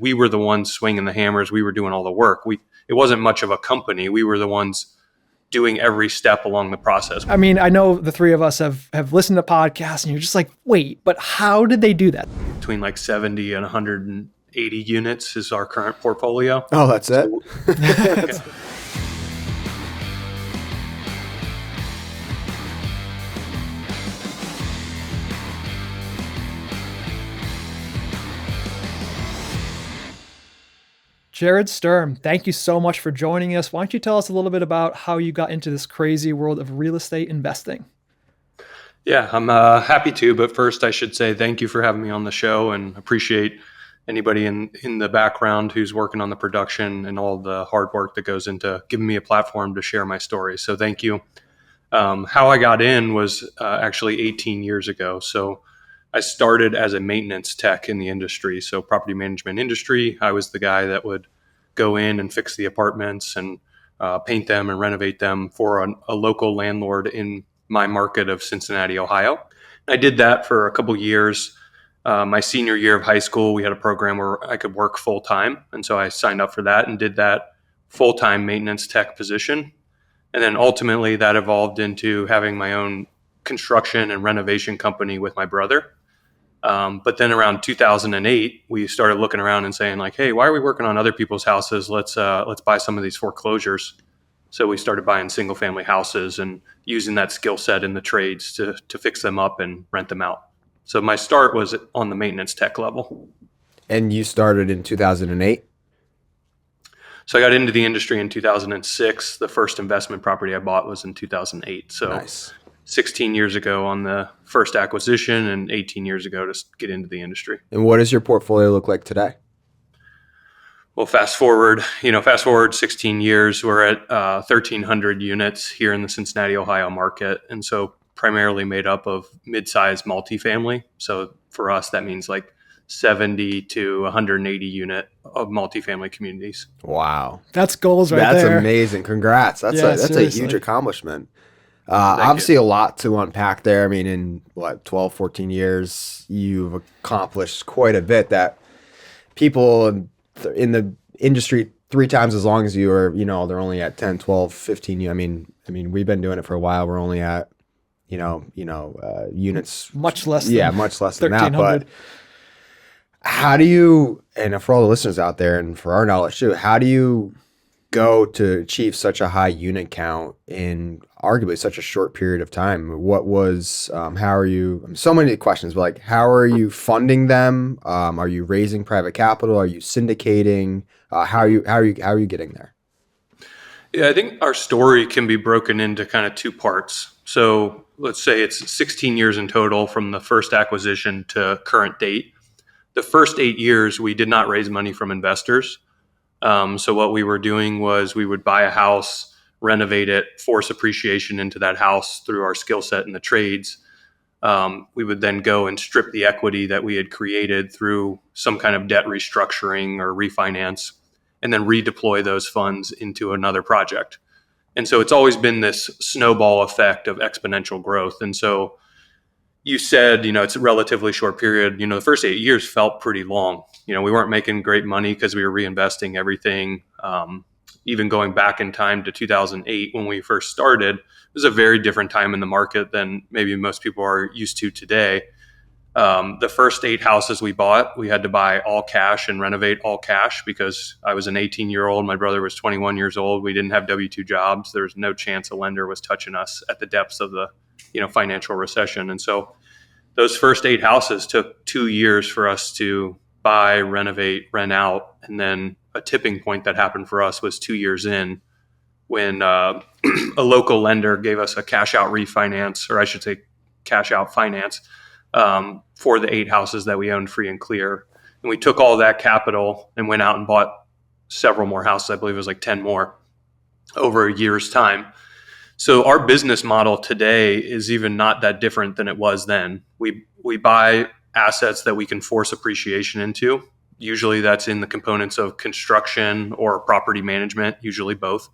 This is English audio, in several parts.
we were the ones swinging the hammers. We were doing all the work. It wasn't much of a company. We were the ones doing every step along the process. I mean, I know the three of us have listened to podcasts and you're just like, wait, but how did they do that? Between like 70 and 180 units is our current portfolio. Oh, that's it? Jered Strum, thank you so much for joining us. Why don't you tell us a little bit about how you got into this crazy world of real estate investing? Yeah, I'm happy to. But first, I should say thank you for having me on the show, and appreciate anybody in the background who's working on the production and all the hard work that goes into giving me a platform to share my story. So thank you. How I got in was actually 18 years ago. So I started as a maintenance tech in the industry, so property management industry. I was the guy that would go in and fix the apartments and paint them and renovate them for a local landlord in my market of Cincinnati, Ohio. I did that for a couple years. My senior year of high school, we had a program where I could work full time. And so I signed up for that and did that full-time maintenance tech position. And then ultimately that evolved into having my own construction and renovation company with my brother. But then around 2008, we started looking around and saying like, hey, why are we working on other people's houses? Let's buy some of these foreclosures. So we started buying single family houses and using that skill set in the trades to fix them up and rent them out. So my start was on the maintenance tech level. And you started in 2008? So I got into the industry in 2006. The first investment property I bought was in 2008. So nice. 16 years ago on the first acquisition and 18 years ago to get into the industry. And what does your portfolio look like today? Well, fast forward 16 years, we're at 1,300 units here in the Cincinnati, Ohio market. And so primarily made up of mid-sized multifamily. So for us, that means like 70 to 180 unit of multifamily communities. Wow. That's goals right there. That's amazing. Congrats. That's a huge accomplishment. Obviously a lot to unpack there. I mean, in 12, 14 years, you've accomplished quite a bit that people in the industry 3 times as long as you are, they're only at 10, 12, 15. I mean, we've been doing it for a while. We're only at, units. Much less than much less than that. 1,300. But how do you, and for all the listeners out there and for our knowledge too, how do you go to achieve such a high unit count in arguably such a short period of time? What was, how are you, so many questions, but like, how are you funding them? Are you raising private capital? Are you syndicating? How are you getting there? Yeah, I think our story can be broken into kind of 2 parts. So let's say it's 16 years in total from the first acquisition to current date. The first 8 years, we did not raise money from investors. So what we were doing was we would buy a house, renovate it, force appreciation into that house through our skill set in the trades. We would then go and strip the equity that we had created through some kind of debt restructuring or refinance, and then redeploy those funds into another project. And so it's always been this snowball effect of exponential growth. And so you said, it's a relatively short period. The first 8 years felt pretty long. We weren't making great money because we were reinvesting everything. Even going back in time to 2008 when we first started, it was a very different time in the market than maybe most people are used to today. The first 8 houses we bought, we had to buy all cash and renovate all cash because I was an 18-year-old. My brother was 21 years old. We didn't have W-2 jobs. There was no chance a lender was touching us at the depths of the financial recession. And so those first 8 houses took 2 years for us to buy, renovate, rent out. And then a tipping point that happened for us was 2 years in when a local lender gave us a cash out refinance, or I should say cash out finance, for the 8 houses that we owned free and clear. And we took all that capital and went out and bought several more houses. I believe it was like 10 more over a year's time. So our business model today is even not that different than it was then. We buy assets that we can force appreciation into. Usually that's in the components of construction or property management, usually both.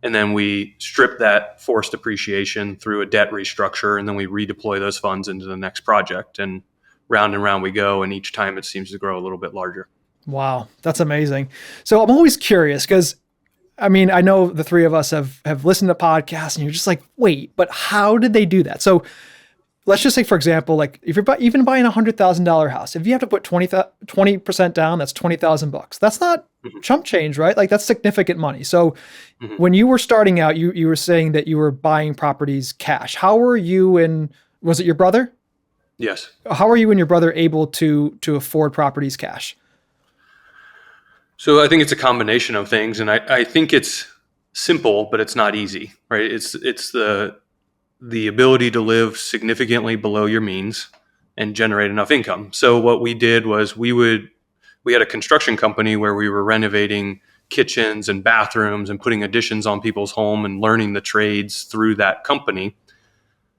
And then we strip that forced appreciation through a debt restructure, and then we redeploy those funds into the next project. And round we go, and each time it seems to grow a little bit larger. Wow, that's amazing. So I'm always curious because I mean, I know the three of us have listened to podcasts and you're just like, wait, but how did they do that? So let's just say, for example, like if you're even buying $100,000 house, if you have to put 20% down, that's $20,000. That's not Mhm. chump change, right? Like that's significant money. So Mhm. when you were starting out, you were saying that you were buying properties cash. How were you and was it your brother? Yes. How are you and your brother able to afford properties cash? So I think it's a combination of things, and I think it's simple, but it's not easy, right? It's the ability to live significantly below your means and generate enough income. So what we did was we had a construction company where we were renovating kitchens and bathrooms and putting additions on people's home and learning the trades through that company.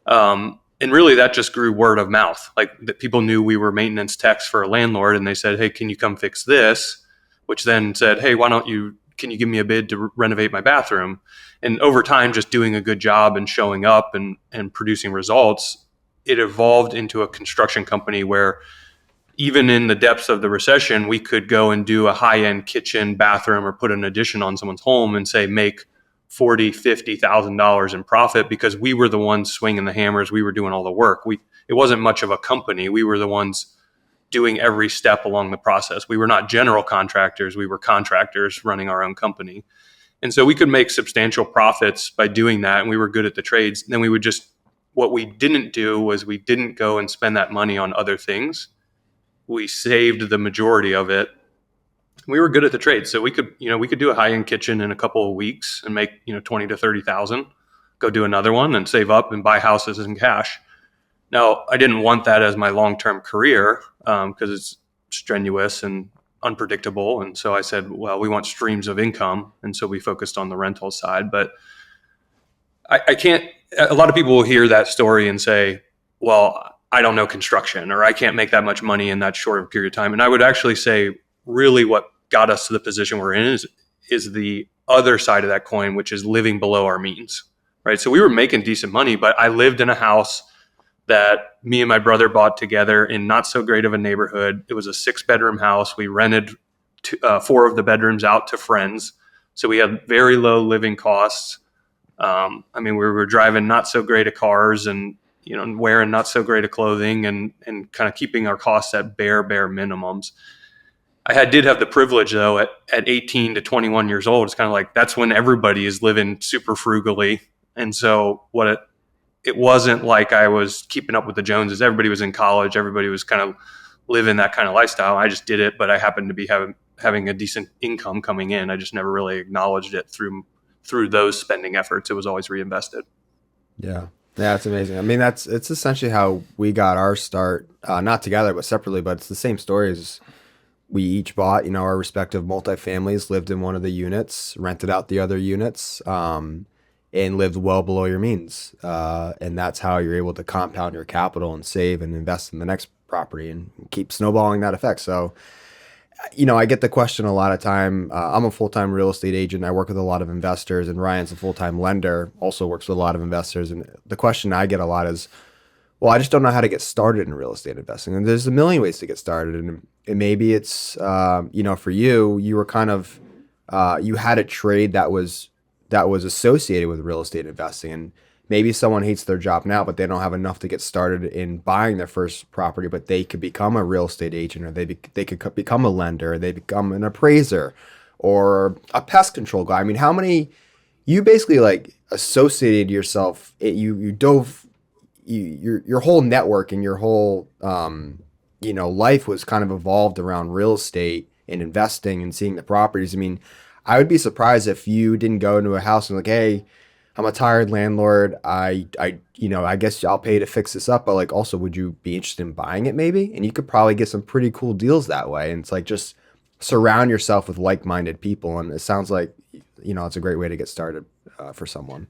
And really, that just grew word of mouth. Like that, people knew we were maintenance techs for a landlord, and they said, "Hey, can you come fix this?" Which then said, "Hey, why don't you? Can you give me a bid to renovate my bathroom?" And over time, just doing a good job and showing up and producing results, it evolved into a construction company where even in the depths of the recession, we could go and do a high-end kitchen, bathroom, or put an addition on someone's home and say make $40,000-$50,000 in profit because we were the ones swinging the hammers. We were doing all the work. It wasn't much of a company. We were the ones doing every step along the process. We were not general contractors. We were contractors running our own company. And so we could make substantial profits by doing that. And we were good at the trades. And then what we didn't do was we didn't go and spend that money on other things. We saved the majority of it. We were good at the trade, so we could do a high end kitchen in a couple of weeks and make 20 to 30,000. Go do another one and save up and buy houses in cash. Now, I didn't want that as my long term career because it's strenuous and unpredictable, and so I said, well, we want streams of income, and so we focused on the rental side. But I can't. A lot of people will hear that story and say, well, I don't know construction or I can't make that much money in that short period of time. And I would actually say really what got us to the position we're in is the other side of that coin, which is living below our means, right? So we were making decent money, but I lived in a house that me and my brother bought together in not so great of a neighborhood. It was a 6-bedroom house. We rented 4 of the bedrooms out to friends. So we had very low living costs. I mean, we were driving not so great of cars and wearing not so great of clothing and kind of keeping our costs at bare minimums. Did have the privilege though at 18 to 21 years old. It's kind of like that's when everybody is living super frugally, and so it wasn't like I was keeping up with the Joneses. Everybody was in college. Everybody was kind of living that kind of lifestyle. I just did it, but I happened to be having a decent income coming in. I just never really acknowledged it through those spending efforts. It was always reinvested. Yeah. Yeah, it's amazing. I mean, it's essentially how we got our start, not together, but separately, but it's the same story as we each bought, our respective multifamilies, lived in one of the units, rented out the other units, and lived well below your means. And that's how you're able to compound your capital and save and invest in the next property and keep snowballing that effect. So, I get the question a lot of time. I'm a full-time real estate agent. I work with a lot of investors, and Ryan's a full-time lender, also works with a lot of investors. And the question I get a lot is, well, I just don't know how to get started in real estate investing. And there's a million ways to get started. And maybe it's, for you were kind of, you had a trade that was associated with real estate investing. And maybe someone hates their job now, but they don't have enough to get started in buying their first property, but they could become a real estate agent, or they could become a lender, or they become an appraiser or a pest control guy. I mean, how many, you basically like associated yourself, you dove, your whole network and your whole, life was kind of evolved around real estate and investing and seeing the properties. I mean, I would be surprised if you didn't go into a house and like, hey, I'm a tired landlord. I guess I'll pay to fix this up, but like, also, would you be interested in buying it maybe? And you could probably get some pretty cool deals that way. And it's like, just surround yourself with like-minded people. And it sounds like, it's a great way to get started for someone.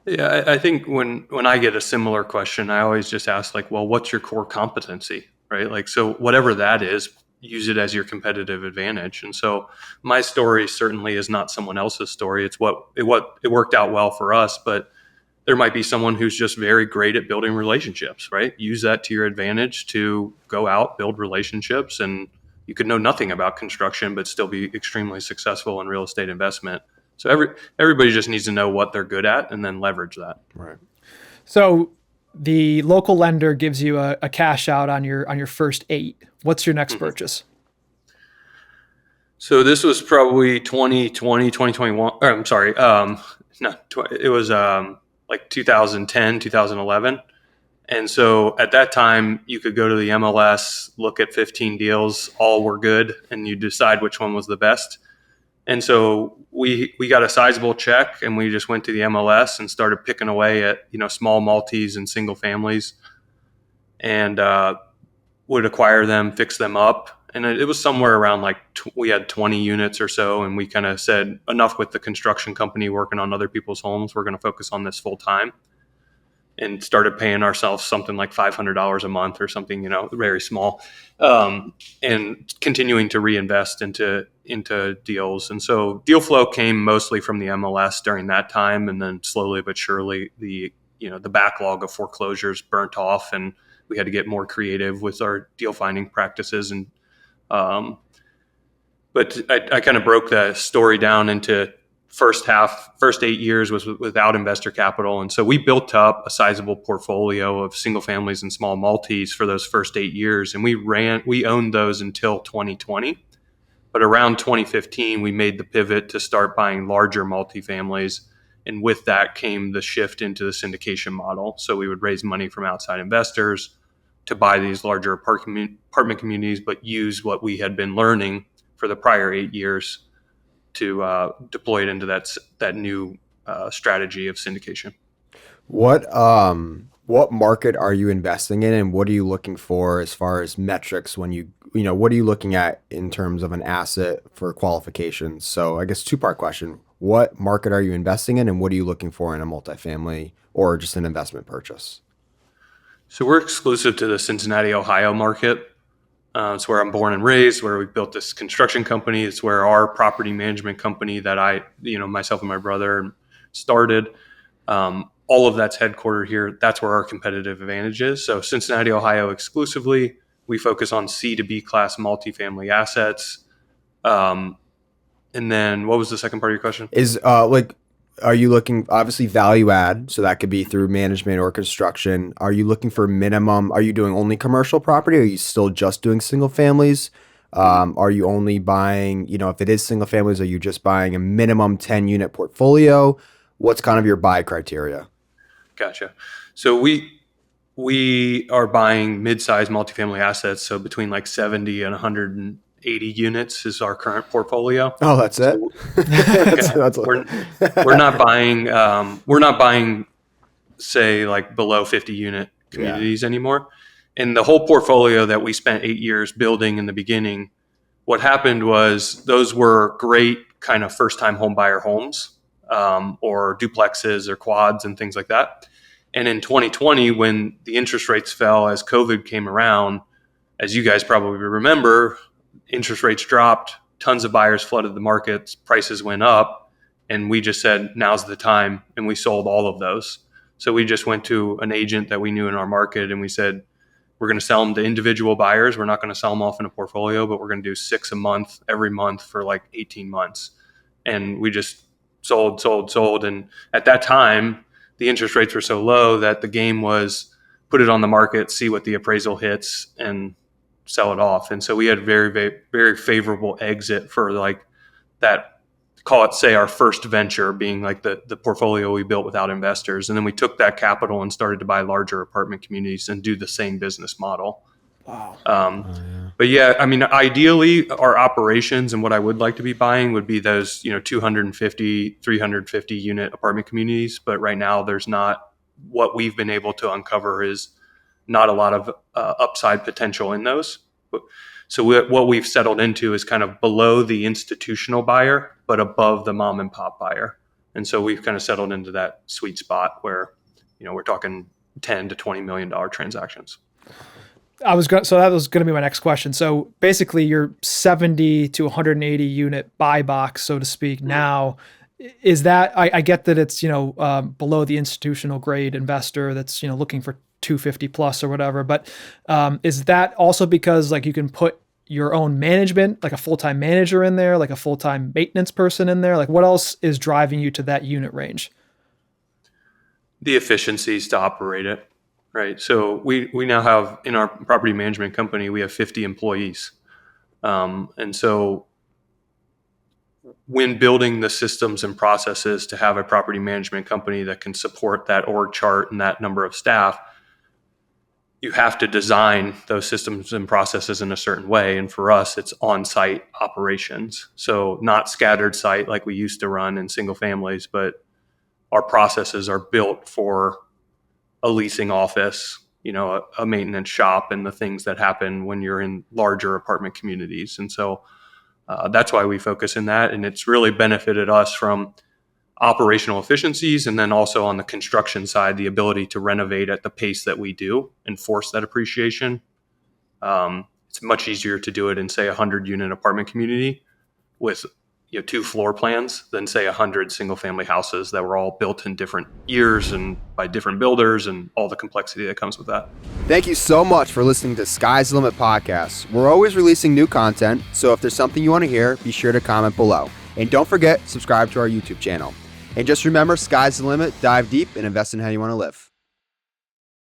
Yeah, I think when I get a similar question, I always just ask like, well, what's your core competency, right? Like, so whatever that is, use it as your competitive advantage. And so my story certainly is not someone else's story. It's what it worked out well for us, but there might be someone who's just very great at building relationships, right? Use that to your advantage to go out, build relationships, and you could know nothing about construction, but still be extremely successful in real estate investment. So everybody just needs to know what they're good at and then leverage that. Right. So the local lender gives you a cash out on your first 8. What's your next purchase? So this was probably 2020, 2021. Or I'm sorry. It was like 2010, 2011. And so at that time, you could go to the MLS, look at 15 deals, all were good, and you decide which one was the best. And so we got a sizable check, and we just went to the MLS and started picking away at small multis and single families, and would acquire them, fix them up. And it was somewhere around we had 20 units or so, and we kind of said enough with the construction company working on other people's homes. We're going to focus on this full time. And started paying ourselves something like $500 a month or something, very small, and continuing to reinvest into deals. And so deal flow came mostly from the MLS during that time, and then slowly but surely the backlog of foreclosures burnt off, and we had to get more creative with our deal finding practices. And but I kind of broke the story down into first 8 years was without investor capital. And so we built up a sizable portfolio of single families and small multis for those first 8 years. And we owned those until 2020. But around 2015, we made the pivot to start buying larger multifamilies. And with that came the shift into the syndication model. So we would raise money from outside investors to buy these larger apartment communities, but use what we had been learning for the prior 8 years to deploy it into that new strategy of syndication. What market are you investing in, and what are you looking for as far as metrics when what are you looking at in terms of an asset for qualifications? So I guess 2-part question. What market are you investing in, and what are you looking for in a multifamily or just an investment purchase? So we're exclusive to the Cincinnati, Ohio market. It's where I'm born and raised, where we built this construction company. It's where our property management company that myself and my brother started. All of that's headquartered here. That's where our competitive advantage is. So Cincinnati, Ohio exclusively. We focus on C to B class multifamily assets. And then what was the second part of your question? Are you looking, obviously value add, so that could be through management or construction. Are you looking for minimum? Are you doing only commercial property? Are you still just doing single families? Are you only buying, if it is single families, are you just buying a minimum 10 unit portfolio? What's kind of your buy criteria? Gotcha. So we are buying mid-sized multifamily assets. So between 70 and 180 units is our current portfolio. Oh, that's it. We're not buying, say, below 50 unit communities anymore. And the whole portfolio that we spent 8 years building in the beginning, what happened was those were great kind of first time home buyer homes, or duplexes or quads and things like that. And in 2020, when the interest rates fell as COVID came around, as you guys probably remember, interest rates dropped, tons of buyers flooded the markets, prices went up, and we just said, now's the time, and we sold all of those. So we just went to an agent that we knew in our market, and we said, we're going to sell them to individual buyers. We're not going to sell them off in a portfolio, but we're going to do 6 a month, every month for 18 months. And we just sold. And at that time, the interest rates were so low that the game was put it on the market, see what the appraisal hits, and sell it off. And so we had very, very, very favorable exit for that, call it, say, our first venture being the portfolio we built without investors. And then we took that capital and started to buy larger apartment communities and do the same business model. Wow. But yeah, I mean, ideally our operations and what I would like to be buying would be those, 250, 350 unit apartment communities. But right now there's not, what we've been able to uncover is not a lot of upside potential in those. So what we've settled into is kind of below the institutional buyer, but above the mom and pop buyer. And so we've kind of settled into that sweet spot where, we're talking $10 to $20 million transactions. So that was going to be my next question. So basically your 70 to 180 unit buy box, so to speak, now, is that, I get that it's, below the institutional grade investor that's, looking for 250 plus or whatever, but is that also because you can put your own management, like a full-time manager in there, like a full-time maintenance person in there? Like what else is driving you to that unit range? The efficiencies to operate it, right? So we now have, in our property management company, we have 50 employees. And so when building the systems and processes to have a property management company that can support that org chart and that number of staff, you have to design those systems and processes in a certain way. And for us, it's on-site operations. So not scattered site like we used to run in single families, but our processes are built for a leasing office, a maintenance shop, and the things that happen when you're in larger apartment communities. And so that's why we focus in that. And it's really benefited us from operational efficiencies, and then also on the construction side, the ability to renovate at the pace that we do and force that appreciation. It's much easier to do it in, say, a 100-unit apartment community with 2 floor plans than, say, 100 single-family houses that were all built in different years and by different builders, and all the complexity that comes with that. Thank you so much for listening to Sky's the Limit podcast. We're always releasing new content, so if there's something you want to hear, be sure to comment below. And don't forget, subscribe to our YouTube channel. And just remember, sky's the limit, dive deep, and invest in how you want to live.